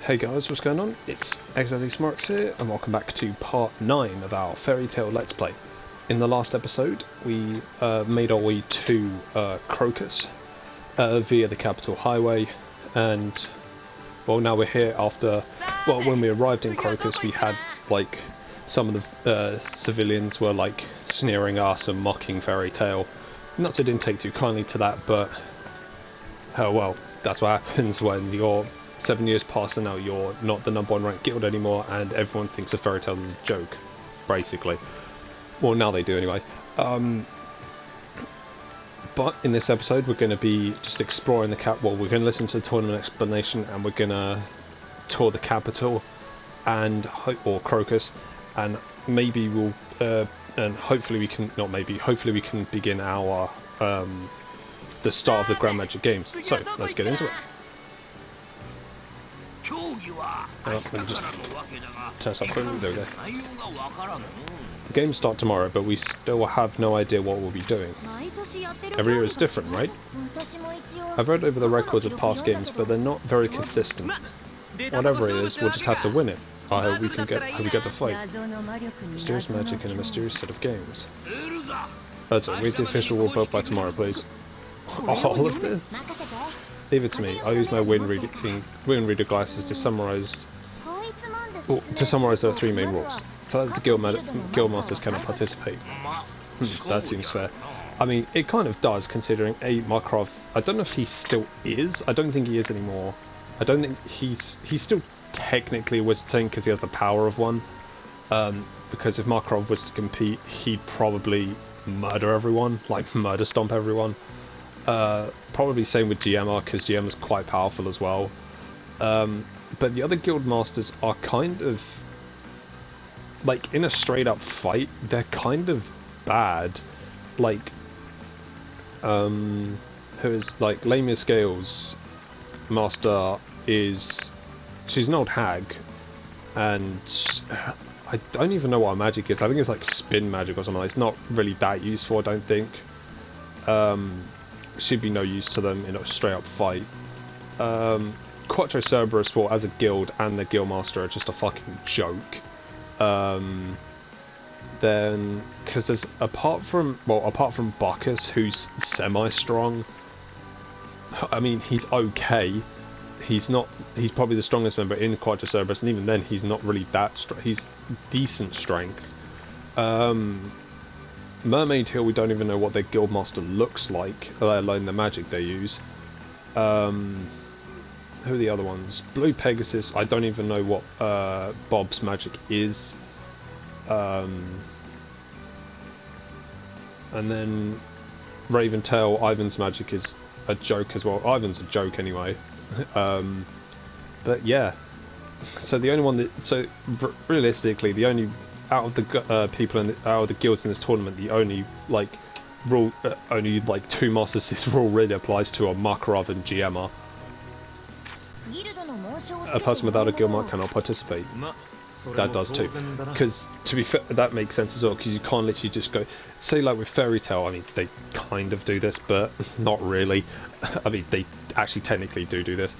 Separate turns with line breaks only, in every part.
Hey guys, what's going on? It's xdeadlysmoorex here, and welcome back to part 9 of our Fairy Tail Let's Play. In the last episode, we made our way to Crocus via the Capital Highway, and well, now we're here after. Well, when we arrived in Crocus, we had like some of the civilians were like sneering us and mocking Fairy Tail. Not that I didn't take too kindly to that, but oh well, that's what happens when you're 7 years past and now you're not the #1 ranked guild anymore, and everyone thinks a Fairy Tail is a joke, basically. Well, now they do anyway. But in this episode, we're going to be just exploring the well, we're going to listen to the tournament explanation, and we're going to tour the capital and or Crocus, and maybe we'll and hopefully we can hopefully we can begin our the start of the Grand Magic Games. So let's get into it. Let me just test our phone. There we go. The games start tomorrow, but we still have no idea what we'll be doing. Every year is different, right? I've read over the records of past games, but they're not very consistent. Whatever it is, we'll just have to win it. I hope we get to fight. Mysterious magic and a mysterious set of games. That's it. Read the official rulebook by tomorrow, please. All of this? Leave it to me. I'll use my wind reader glasses to summarize. There 3 main rules. First, the guild masters cannot participate. That seems fair. I mean, it kind of does, considering Makarov. I don't know if he still is. I don't think he is anymore. I don't think he's still technically a wizard thing because he has the power of one. Because if Makarov was to compete, he'd probably murder everyone, like murder stomp everyone. Probably same with GMR, because GM is quite powerful as well. But the other guild masters are kind of like, in a straight up fight, they're kind of bad. Like who is like Lamia Scales master she's an old hag, and I don't even know what her magic is. I think it's like spin magic or something. It's not really that useful, I don't think. Should be no use to them in a straight up fight. Quattro Cerberus, well, as a guild and the guild master are just a fucking joke. Then, because there's apart from Bacchus, who's semi-strong. I mean, he's okay. He's probably the strongest member in Quattro Cerberus, and even then, he's not really that strong. He's decent strength. Mermaid Hill, we don't even know what their guildmaster looks like, let alone the magic they use. Who are the other ones? Blue Pegasus, I don't even know what Bob's magic is. And then Raven Tail, Ivan's magic is a joke as well. Ivan's a joke anyway. But yeah, so the only one that, so realistically, the only out of the people out of the guilds in this tournament, the only like rule, only like 2 masters this rule really applies to are Makarov and GMR. A person without a guild mark cannot participate. That does too, because to be fair, that makes sense as well, because you can't literally just go, say like with Fairy Tail, I mean, they kind of do this, but not really. I mean, they actually technically do this.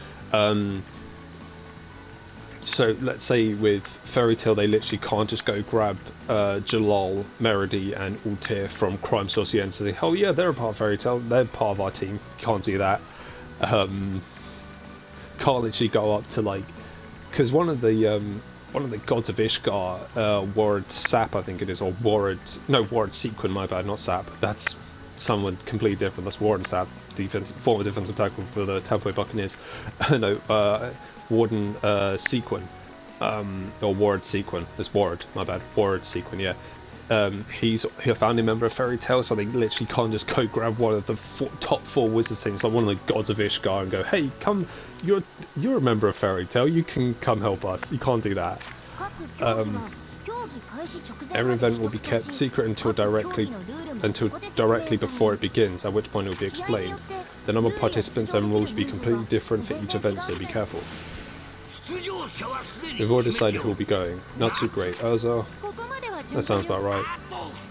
So let's say with Fairy Tail, they literally can't just go grab Jalal, Meredy and Altair from Crime Source and say, oh yeah, they're a part of Fairy Tail, they're part of our team. Can't do that. Can't literally go up to like, because one of the gods of Ishgar, Warred Sap, I think it is, or Warred Sequin, my bad, not Sap. That's someone completely different. That's Warred Sap, former defensive tackle for the Tampa Bay Buccaneers. No, Warden Sequin, or Warred Sequin. It's Warred, my bad. Warred Sequin, yeah. He's a founding member of Fairy Tail, so they literally can't just go grab one of the top 4 wizards things, like one of the gods of Ishgar, and go, hey, come, you're a member of Fairy Tail, you can come help us. You can't do that. Every event will be kept secret until directly before it begins, at which point it will be explained. The number of participants and rules will be completely different for each event, so be careful. We've already decided who will be going. Not too great. Urza. That sounds about right.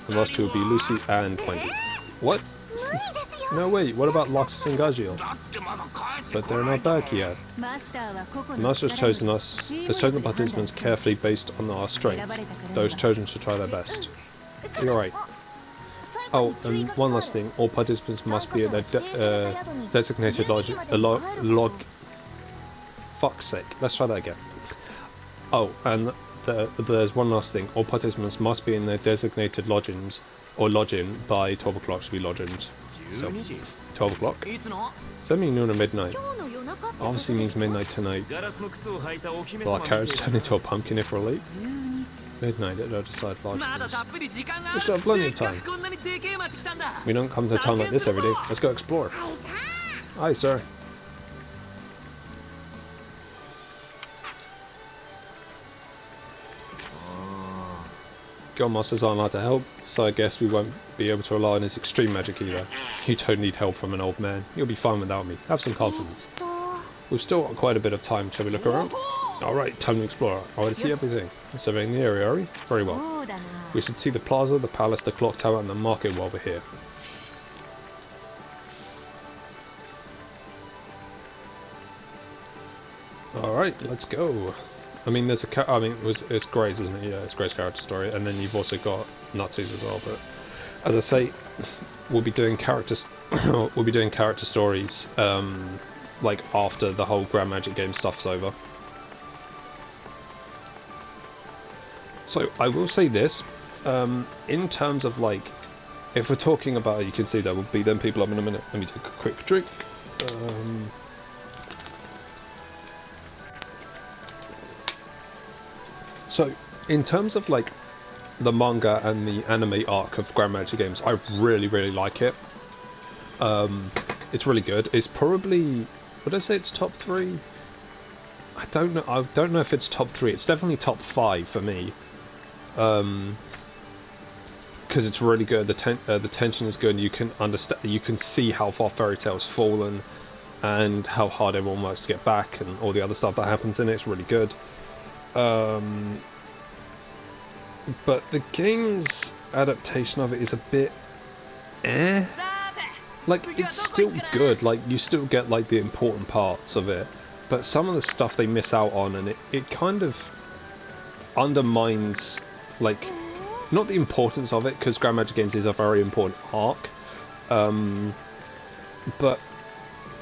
The last 2 will be Lucy and Wendy. What? No, wait, what about Loxus and Gagil? But they're not back yet. The Master has chosen the participants carefully based on our strengths. Those chosen should try their best. You're right. Oh, and one last thing. All participants must be at their designated log... Fuck's sake. Let's try that again. Oh, and there's one last thing. All participants must be in their designated lodgings, or lodging, by 12 o'clock should be lodgings. So, 12 o'clock? Does that mean noon or midnight? Obviously means midnight tonight. Will our carriage turn into a pumpkin if we're late? Midnight at our decided lodgings. We still have plenty of time. We don't come to a town like this every day. Let's go explore. Aye, sir. Guildmasters aren't allowed to help, so I guess we won't be able to rely on his extreme magic either. You don't need help from an old man. You'll be fine without me. Have some confidence. We've still got quite a bit of time. Shall we look around? Alright, time to explore. I want to see everything. We're surveying the area, are we? Very well. We should see the plaza, the palace, the clock tower, and the market while we're here. Alright, let's go. I mean, there's it's Gray's, isn't it? Yeah, it's Gray's character story, and then you've also got Natsu's as well. But as I say, we'll be doing character stories, like after the whole Grand Magic game stuff's over. So I will say this, in terms of like, if we're talking about, you can see there will be them people up in a minute. Let me take a quick drink. So, in terms of like the manga and the anime arc of Grand Magic games, I really, really like it. It's really good. It's probably, would I say it's top 3? I don't know. I don't know if it's top 3. It's definitely top 5 for me. Because it's really good. The tension is good. And you can understand. You can see how far Fairy Tail's fallen, and how hard everyone works to get back, and all the other stuff that happens in it. It's really good. But the game's adaptation of it is a bit like, it's still good, like you still get like the important parts of it, but some of the stuff they miss out on, and it kind of undermines, like, not the importance of it, because Grand Magic Games is a very important arc, but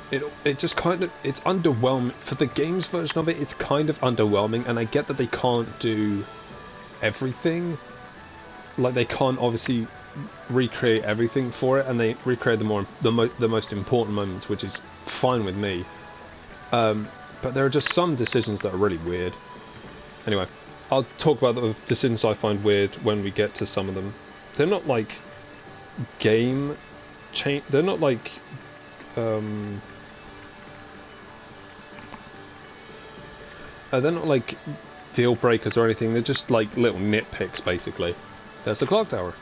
it just kind of, it's underwhelming for the games version of it. It's kind of underwhelming, and I get that they can't do everything, like they can't obviously recreate everything for it, and they recreate the most important moments, which is fine with me, but there are just some decisions that are really weird. Anyway, I'll talk about the decisions I find weird when we get to some of them. They're not like game change, they're not like they're not like deal breakers or anything, they're just like little nitpicks basically. There's the clock tower.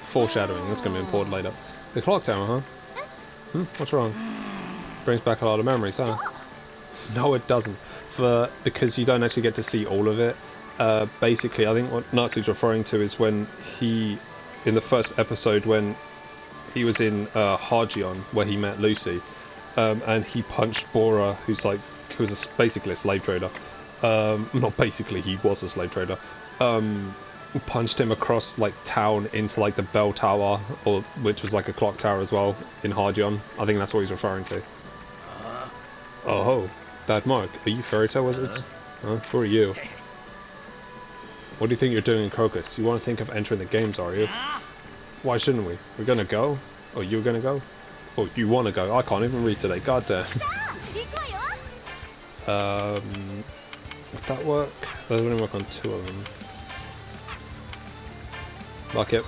Foreshadowing, that's going to be important later. The clock tower, huh? What's wrong? Brings back a lot of memories, huh? No, it doesn't. Because you don't actually get to see all of it. Basically, I think what Natsu's referring to is when he, in the first episode, when he was in Hajion, where he met Lucy, and he punched Bora, who was basically a slave trader. Not basically, he was a slave trader. Punched him across like town into like the bell tower, which was like a clock tower as well in Hajion. I think that's what he's referring to. Oh ho, Dad Mark, are you Fairy Tail wizards? Who are you? What do you think you're doing in Crocus? You want to think of entering the games, are you? Why shouldn't we? We're gonna go? Oh, you're gonna go? Oh, you wanna go? I can't even read today, goddamn. Would that work? That would only work on 2 of them. Fuck it.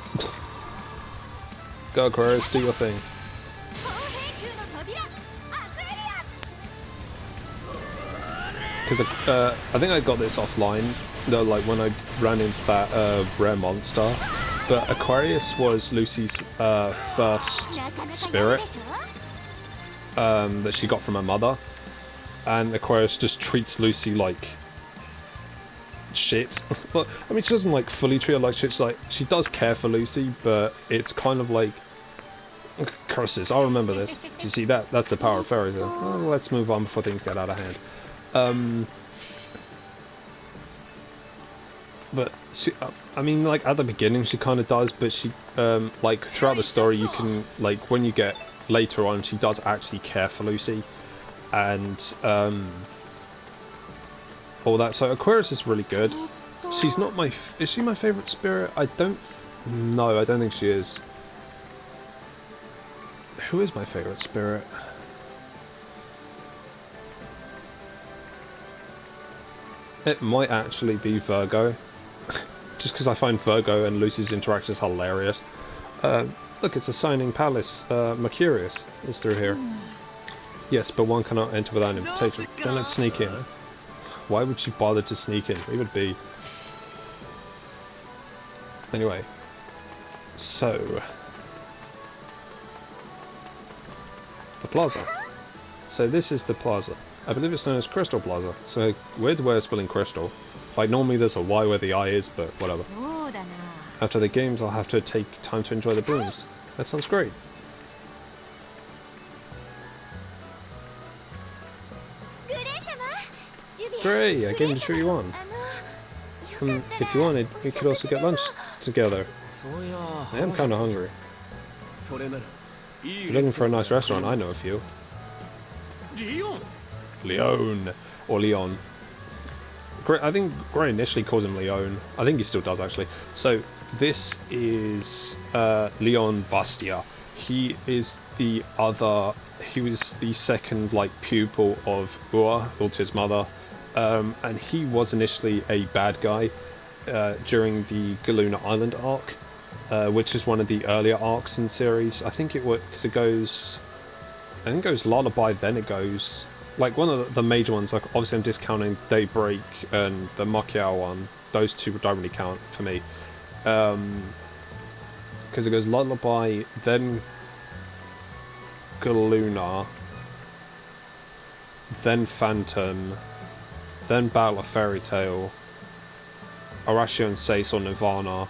Go, Aquarius, do your thing. Because I think I got this offline, though, like when I ran into that rare monster. But Aquarius was Lucy's first spirit that she got from her mother, and Aquarius just treats Lucy like shit. But I mean, she doesn't like fully treat her like shit. She's like, she does care for Lucy, but it's kind of like, curses. I'll remember this. Do you see that? That's the power of fairy tale. Well, let's move on before things get out of hand. But she, I mean, like at the beginning she kind of does, but she, like throughout the story, you can like when you get later on, she does actually care for Lucy, and all that. So Aquarius is really good. She's not my. Is she my favorite spirit? I don't. No, I don't think she is. Who is my favorite spirit? It might actually be Virgo. Just because I find Virgo and Lucy's interactions hilarious. Look, it's a signing palace. Mercurius is through here. Yes, but one cannot enter without an invitation. Then let's sneak in. Why would she bother to sneak in? Leave it be. Anyway. So. The plaza. So this is the plaza. I believe it's known as Crystal Plaza. So weird way of spelling crystal. Like normally there's a Y where the I is, but whatever. After the games I'll have to take time to enjoy the blooms. That sounds great. Great, I came to cheer you on. If you wanted, we could also get lunch together. I am kinda hungry. If you're looking for a nice restaurant, I know a few. Leon. Or Leon. I think Gray initially calls him Leon. I think he still does actually. So this is Leon Bastia. He is the other. He was the second like pupil of Ua, Ulti's mother, and he was initially a bad guy during the Galuna Island arc, which is one of the earlier arcs in the series. I think it was because it goes. I think it goes Lullaby, then it goes. Like one of the major ones, like obviously I'm discounting Daybreak and the Macchiao one. Those two don't really count for me. Because it goes Lullaby, then Galuna, then Phantom, then Battle of Fairy Tail, Arashio and Seis or Nirvana.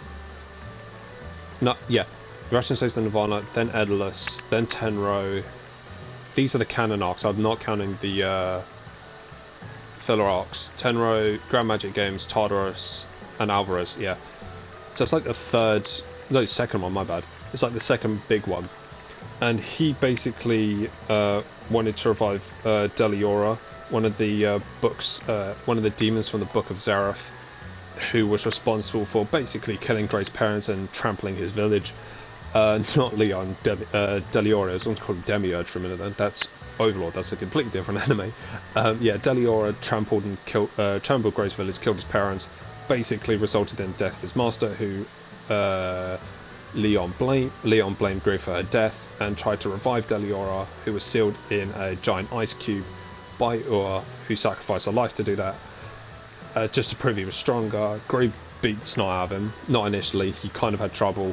No, yeah. Arashio and Seis or Nirvana, then Edalus, then Tenro. These are the canon arcs. I'm not counting the filler arcs. Tenro, Grand Magic Games, Tartarus, and Alvarez. Yeah. So it's like the third, no, second one. My bad. It's like the second big one. And he basically wanted to revive Deliora, one of the books, one of the demons from the Book of Zareth, who was responsible for basically killing Gray's parents and trampling his village. Not Leon, Deliora. I was going to call him Demiurge for a minute then. That's Overlord, that's a completely different anime. Yeah, Deliora trampled Gray's village, killed his parents, basically resulted in the death of his master, who Leon blamed Gray for her death, and tried to revive Deliora, who was sealed in a giant ice cube by Ua, who sacrificed her life to do that, just to prove he was stronger. Gray beat snot out of him. Not initially, he kind of had trouble.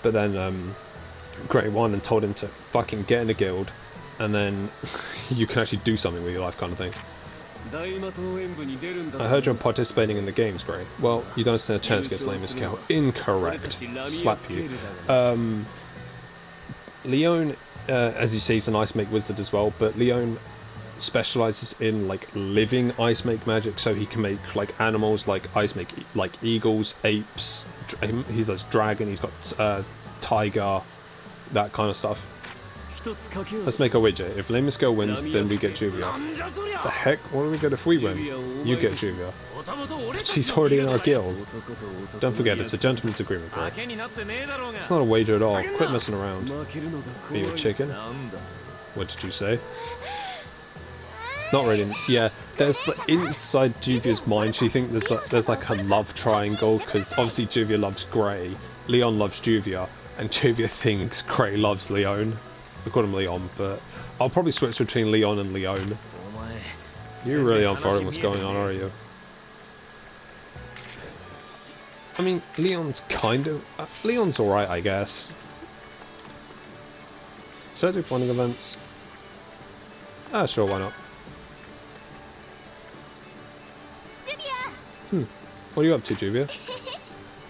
But then Gray won and told him to fucking get in a guild, and then you can actually do something with your life, kind of thing. I heard you're participating in the games, Gray. Well, you don't stand a chance against Lame Scale. Incorrect. Slap you. Leon, as you see, is an ice make wizard as well, but Leon specializes in like living ice make magic, so he can make like animals like ice make like eagles, apes, he does dragon, he's got tiger, that kind of stuff. Let's make a wager. If Lame Scale wins, then we get Juvia. The heck? What do we get if we win? You get Juvia. She's already in our guild. Don't forget, it's a gentleman's agreement, bro. It's not a wager at all. Quit messing around. Are you a chicken? What did you say? Not really. Yeah, there's inside Juvia's mind. She thinks there's like a love triangle, because obviously Juvia loves Gray, Leon loves Juvia, and Juvia thinks Gray loves Leon. We call him Leon, but I'll probably switch between Leon and Leon. You really aren't following what's going on, are you? I mean, Leon's kind of... Leon's alright, I guess. Should I do finding events? Ah, sure, why not? What are you up to, Juvia?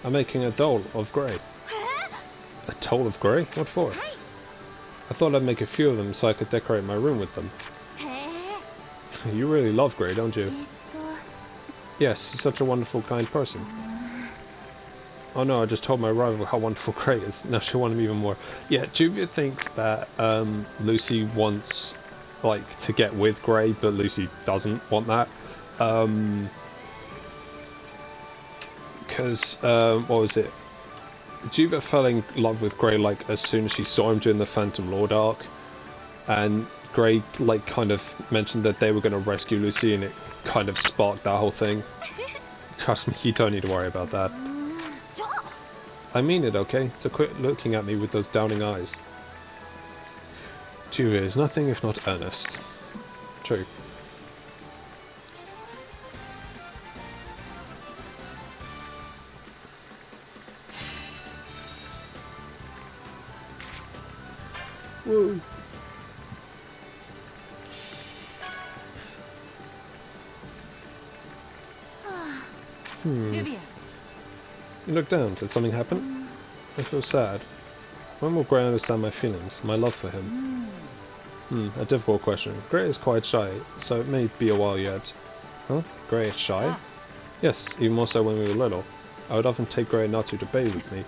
I'm making a doll of grey. A doll of grey? What for? I thought I'd make a few of them so I could decorate my room with them. You really love grey, don't you? Yes, you're such a wonderful, kind person. Oh no, I just told my rival how wonderful grey is. Now she wanted me even more. Yeah, Juvia thinks that Lucy wants, like, to get with grey, but Lucy doesn't want that. Because, what was it? Juvia fell in love with grey, like, as soon as she saw him during the Phantom Lord arc. And grey, like, kind of mentioned that they were going to rescue Lucy, and it kind of sparked that whole thing. Trust me, you don't need to worry about that. I mean it, okay? So quit looking at me with those downing eyes. Juvia is nothing if not earnest. True. Woo!
Juvia.
You look down. Did something happen? I feel sad. When will Grey understand my feelings, my love for him? A difficult question. Grey is quite shy, so it may be a while yet. Huh? Grey is shy? Yes, even more so when we were little. I would often take Grey and Natsu to bathe with me.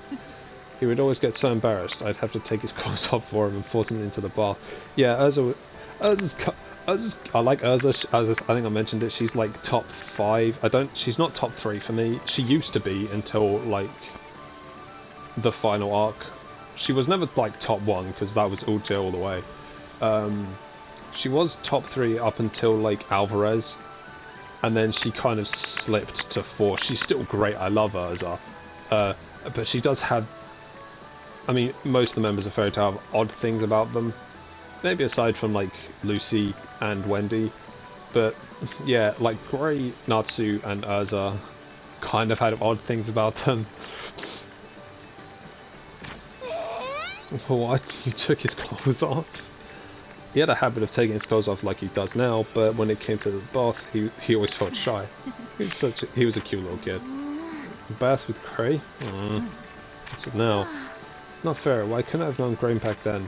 He would always get so embarrassed, I'd have to take his clothes off for him and force him into the bath. Yeah, Urza's I like Urza. Urza, I think I mentioned it. She's like top 5. She's not top 3 for me. She used to be until like the final arc. She was never like top 1 because that was Ultia all the way. She was top 3 up until like Alvarez, and then she kind of slipped to 4. She's still great. I love Urza, but she does have. I mean, most of the members of Fairy Tail have odd things about them. Maybe aside from like Lucy and Wendy, but yeah, like Grey, Natsu, and Urza kind of had odd things about them. What? You took his clothes off? He had a habit of taking his clothes off like he does now, but when it came to the bath, he always felt shy. He was a cute little kid. Bath with Grey? What's it now? It's not fair. Why couldn't I have known Grey back then?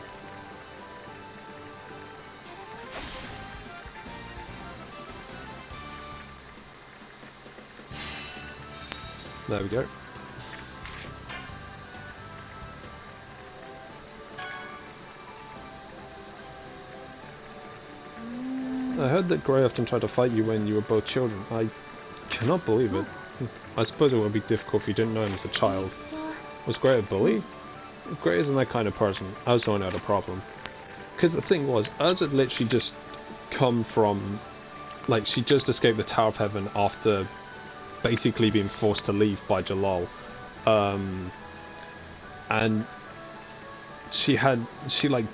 There we go. I heard that Grey often tried to fight you when you were both children. I cannot believe it. I suppose it would be difficult if you didn't know him as a child. Was Grey a bully? Grey isn't that kind of person. I was the one who had a problem. Because the thing was, Urza had literally just come from... Like, she just escaped the Tower of Heaven after basically being forced to leave by Jalal. And she like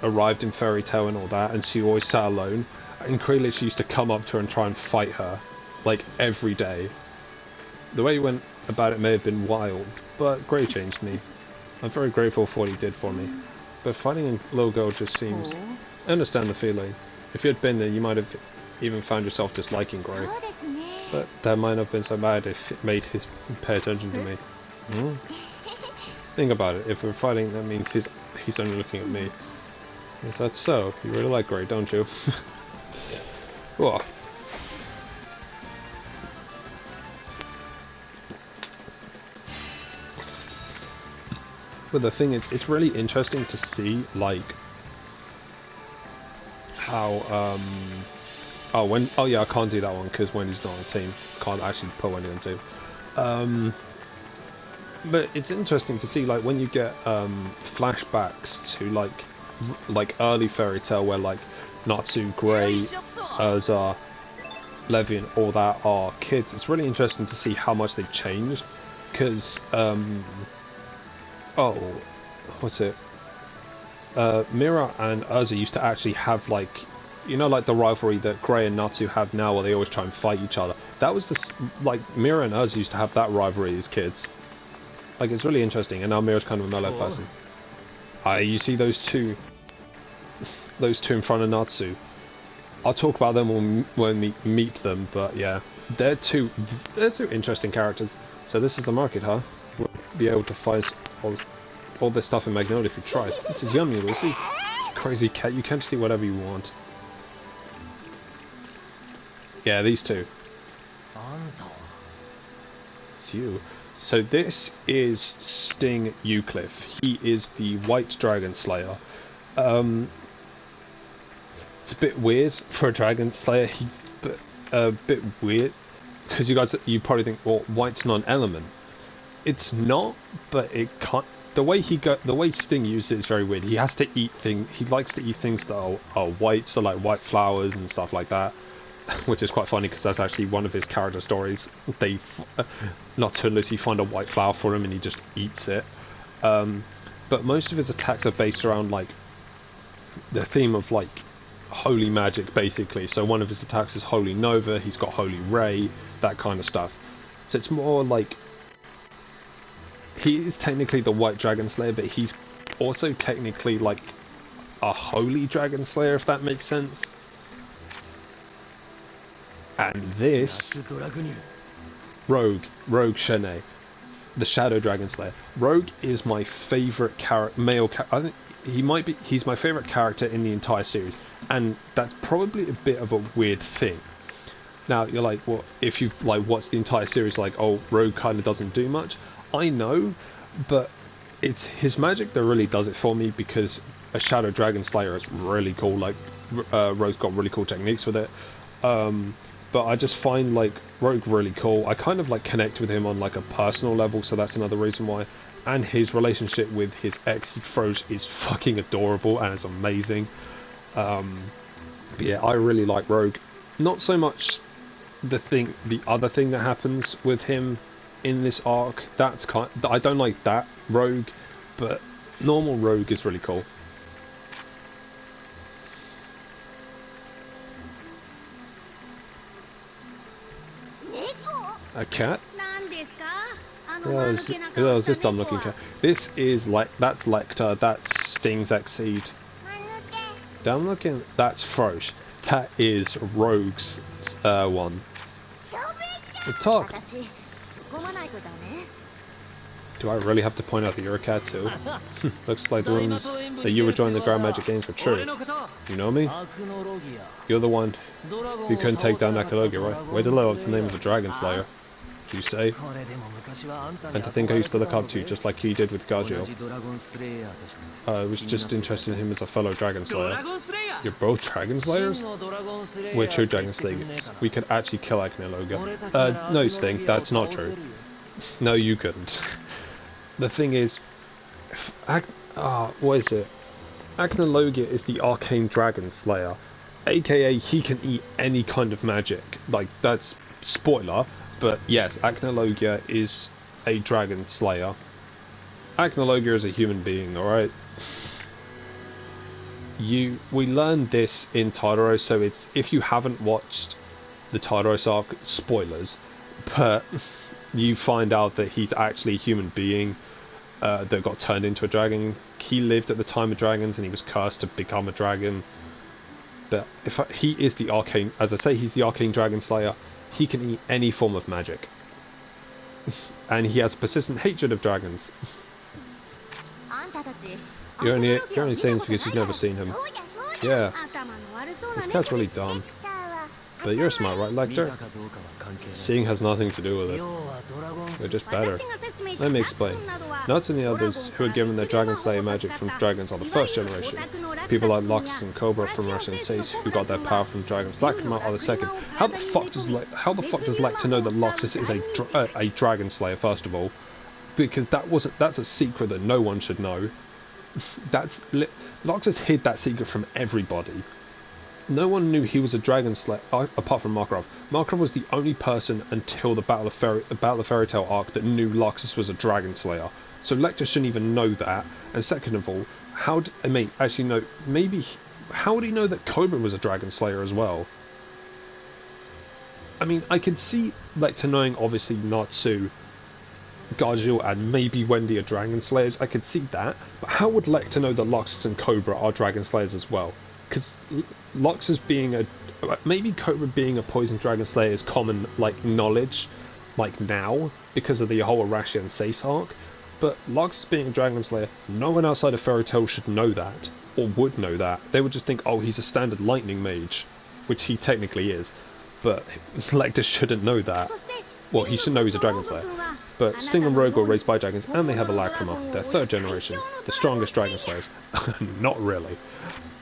arrived in Fairy Tail and all that, and she always sat alone, and Grey literally used to come up to her and try and fight her like every day. The way he went about it may have been wild, but Grey changed me. I'm very grateful for what he did for me, but fighting a little girl just seems... I understand the feeling. If you had been there, you might have even found yourself disliking Grey. But that might not have been so bad if it made his pay attention to me. Think about it. If we're fighting, that means he's only looking at me. Is that so? You really like Grey, don't you? Whoa. But the thing is, it's really interesting to see, like, how, oh yeah, I can't do that one because Wendy's not on the team. Can't actually put Wendy on the team. But it's interesting to see, like, when you get flashbacks to like early Fairy Tail, where like Natsu, Grey, Urza, Levi, and all that are kids. It's really interesting to see how much they've changed. Because oh, what's it? Mira and Urza used to actually have, like, you know, like the rivalry that Grey and Natsu have now, where they always try and fight each other. That was this, like, Mira and Urza used to have that rivalry as kids. Like, it's really interesting, and now Mira's kind of a mellow person. You see those two in front of Natsu. I'll talk about them when we meet them, but yeah, they're two interesting characters. So this is the market, huh? We'll be able to find all this stuff in Magnolia if you try. This is yummy, Lucy. Crazy cat, you can just eat whatever you want. Yeah, these two. It's you. So this is Sting Euclid. He is the White Dragon Slayer. It's a bit weird for a Dragon Slayer. A bit weird because you probably think, well, white's not an element. It's not, but it can't. The way Sting uses it is very weird. He has to eat things. He likes to eat things that are white, so like white flowers and stuff like that. Which is quite funny because that's actually one of his character stories. They, Lucy find a white flower for him and he just eats it. But most of his attacks are based around like the theme of like holy magic, basically. So one of his attacks is Holy Nova. He's got Holy Ray, that kind of stuff. So it's more like he is technically the White Dragon Slayer, but he's also technically like a Holy Dragon Slayer, if that makes sense. And this Rogue Shanae, the Shadow Dragon Slayer. Rogue is my favourite male character. I think he's my favourite character in the entire series, and that's probably a bit of a weird thing. Now you're like, well, if you've like watched the entire series, like, oh, Rogue kind of doesn't do much. I know, but it's his magic that really does it for me, because a Shadow Dragon Slayer is really cool. Like Rogue's got really cool techniques with it. But I just find like Rogue really cool. I kind of like connect with him on like a personal level, so that's another reason why. And his relationship with his ex, Froge, is fucking adorable and it's amazing. But yeah, I really like Rogue. Not so much the other thing that happens with him in this arc. I don't like that Rogue, but normal Rogue is really cool. A cat? Yeah, it was this dumb looking cat. This is that's Lecter, that's Sting's Xseed. Dumb looking, that's Froge. That is Rogue's one. We've talked. Do I really have to point out that you're a cat too? Looks like the rumors that you were joining the Grand Magic Games were true. You know me? You're the one who couldn't take down Akalogia, right? Way to live up to the name of the Dragon Slayer, you say? And to think I used to look up to you just like you did with Gajio. I was just interested in him as a fellow Dragon Slayer. You're both Dragon Slayers? We're true Dragon Slayers. We could actually kill Akalogia. No, Sting, that's not true. No, you couldn't. The thing is, what is it? Akalogia is the Arcane Dragon Slayer, aka he can eat any kind of magic. Like, that's spoiler, but yes, Akalogia is a Dragon Slayer. Akalogia is a human being, alright? We learned this in Todoro, so it's, if you haven't watched the Todoro arc, spoilers, but you find out that he's actually a human being that got turned into a dragon. He lived at the time of dragons and he was cursed to become a dragon. But he is the arcane, as I say, he's the Arcane Dragon Slayer. He can eat any form of magic. And he has persistent hatred of dragons. You're only saying this because you've never seen him. Yeah. This cat's really dumb. But you're smart, right, Lecter? Seeing has nothing to do with it. They're just better. Let me explain. Nuts and the others who are given their Dragon Slayer magic from dragons are the first generation. People like Loxus and Cobra from Russia and Sace who got their power from dragons. Lacrima are the second. How the fuck does Lecter know that Loxus is a Dragon Slayer, first of all? Because that's a secret that no one should know. Loxus hid that secret from everybody. No one knew he was a Dragon Slayer, apart from Markov. Markov was the only person until the Battle of Fairy Tail arc that knew Loxus was a Dragon Slayer. So Lecter shouldn't even know that. And second of all, how would he know that Cobra was a Dragon Slayer as well? I mean, I could see Lecter knowing, obviously, Natsu, Gajil, and maybe Wendy are Dragon Slayers. I could see that. But how would Lecter know that Loxus and Cobra are Dragon Slayers as well? because Lux as being a, maybe Cobra being a Poison Dragon Slayer is common like knowledge, like now because of the whole Arashi and Sace arc. But Lux being a Dragon Slayer, no one outside of Fairy Tail should know that, or would know that. They would just think, oh, he's a standard lightning mage, which he technically is. But Lecter shouldn't know that. Well, he should know he's a Dragon Slayer. But Sting and Rogue were raised by dragons, and they have a Lacrima. They're 3rd generation, the strongest Dragon Slayers. Not really.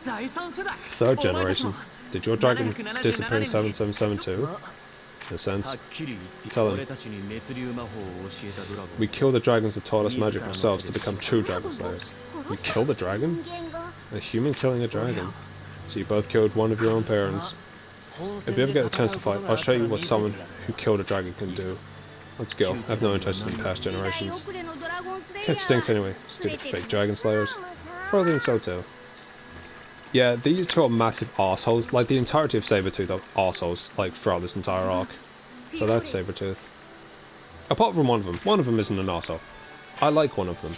3rd generation. Did your dragon disappear in 7772? In a sense. Tell them. We kill the dragons that taught us magic ourselves to become true Dragon Slayers. We kill the dragon? A human killing a dragon. So you both killed one of your own parents. If you ever get a chance to fight, I'll show you what someone who killed a dragon can do. Let's go. I have no interest in past generations. It stinks anyway. Stupid fake Dragon Slayers. Probably think so too. Yeah, these two are massive arseholes. Like, the entirety of Sabretooth are arseholes, like, throughout this entire arc. So that's Sabretooth. Apart from one of them. One of them isn't an arsehole. I like one of them.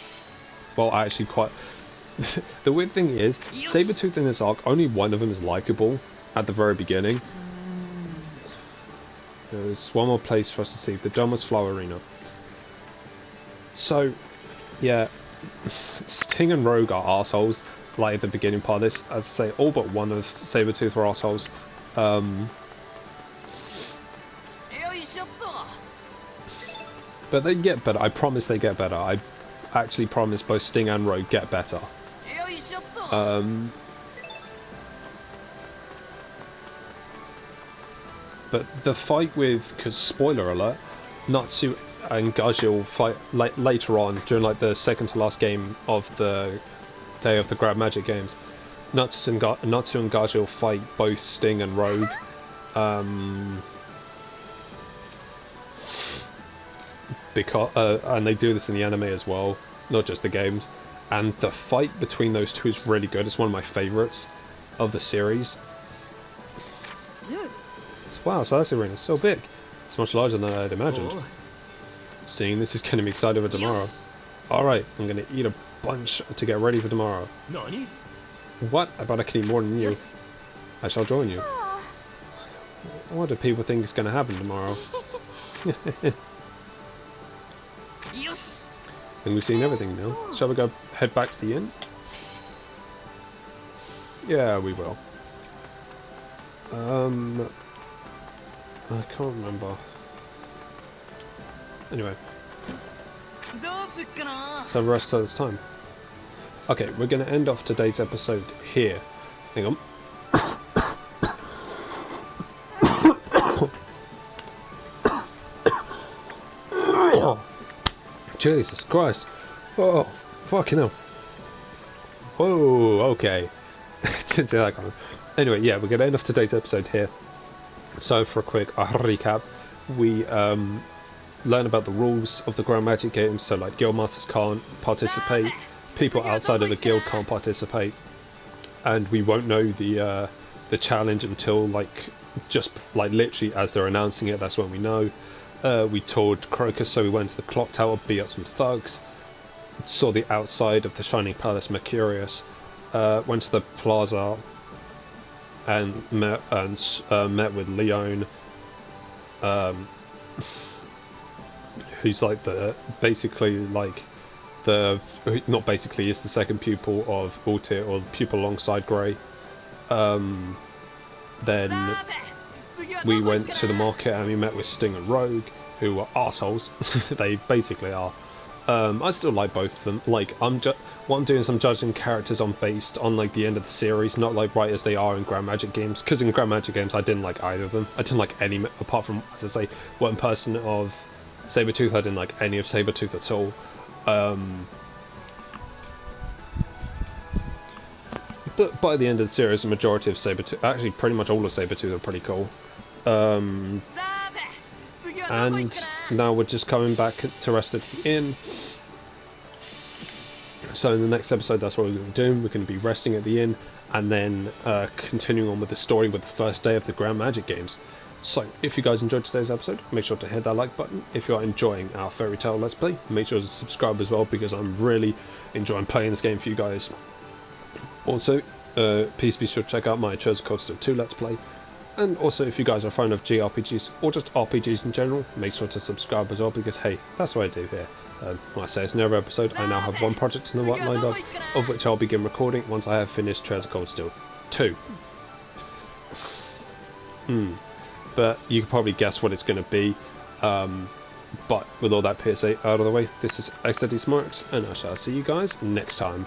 Well, I actually quite... The weird thing is, Sabretooth in this arc, only one of them is likable at the very beginning. There's one more place for us to see. The Domus Flower Arena. So, yeah. Sting and Rogue are arseholes. Like at the beginning part of this, as I say, all but one of Sabretooth were assholes. But they get better. I promise they get better. I actually promise both Sting and Rogue get better. But the fight with, because spoiler alert, Natsu and Gajil fight later on during like the second to last game of the day of the Grab Magic games. Natsu and Gajil fight both Sting and Rogue. Because and they do this in the anime as well, not just the games. And the fight between those two is really good. It's one of my favourites of the series. Wow, so this arena is so big. It's much larger than I'd imagined. Seeing this is getting me excited for tomorrow. Alright, I'm gonna eat a bunch to get ready for tomorrow. What? I bet I can eat more than you. I shall join you. What do people think is gonna happen tomorrow? I think we've seen everything now. Shall we go head back to the inn? Yeah, we will. I can't remember. Anyway. So the rest of this time. Okay, we're going to end off today's episode here. Hang on. Jesus Christ. Oh, fucking hell. Whoa, okay. Didn't see that coming. Anyway, yeah, we're going to end off today's episode here. So, for a quick recap, we learn about the rules of the Grand Magic games. So, like, Guildmasters can't participate, people outside of the guild can't participate, and we won't know the challenge until, like, just, like, literally as they're announcing it, that's when we know. We toured Crocus, so we went to the Clock Tower, beat up some thugs, saw the outside of the Shining Palace Mercurius, went to the plaza, and met with Leon, who's like not basically is the second pupil of Altir, or the pupil alongside Grey. Then we went to the market and we met with Sting and Rogue, who are arseholes. They basically are. I still like both of them. Like, what I'm doing is I'm judging characters based on like the end of the series, not like right as they are in Grand Magic games. Because in Grand Magic games I didn't like either of them. I didn't like any, apart from, as I say, one person of Sabretooth. I didn't like any of Sabretooth at all. But by the end of the series, the majority of Sabretooth, actually pretty much all of Sabretooth, are pretty cool. And now we're just coming back to rest at the inn. So in the next episode, that's what we're going to do. We're going to be resting at the inn, and then continuing on with the story with the first day of the Grand Magic games. So, if you guys enjoyed today's episode, make sure to hit that like button. If you are enjoying our Fairy Tail Let's Play, make sure to subscribe as well, because I'm really enjoying playing this game for you guys. Also, please be sure to check out my Trails of Cold Steel 2 Let's Play. And also, if you guys are a fan of JRPGs or just RPGs in general, make sure to subscribe as well, because hey, that's what I do here. Like I say, it's another episode. I now have one project in the right lined up, of which I'll begin recording once I have finished Trails of Cold Steel 2. But you can probably guess what it's going to be. But with all that PSA out of the way, this is xdeadlysmoorex, and I shall see you guys next time.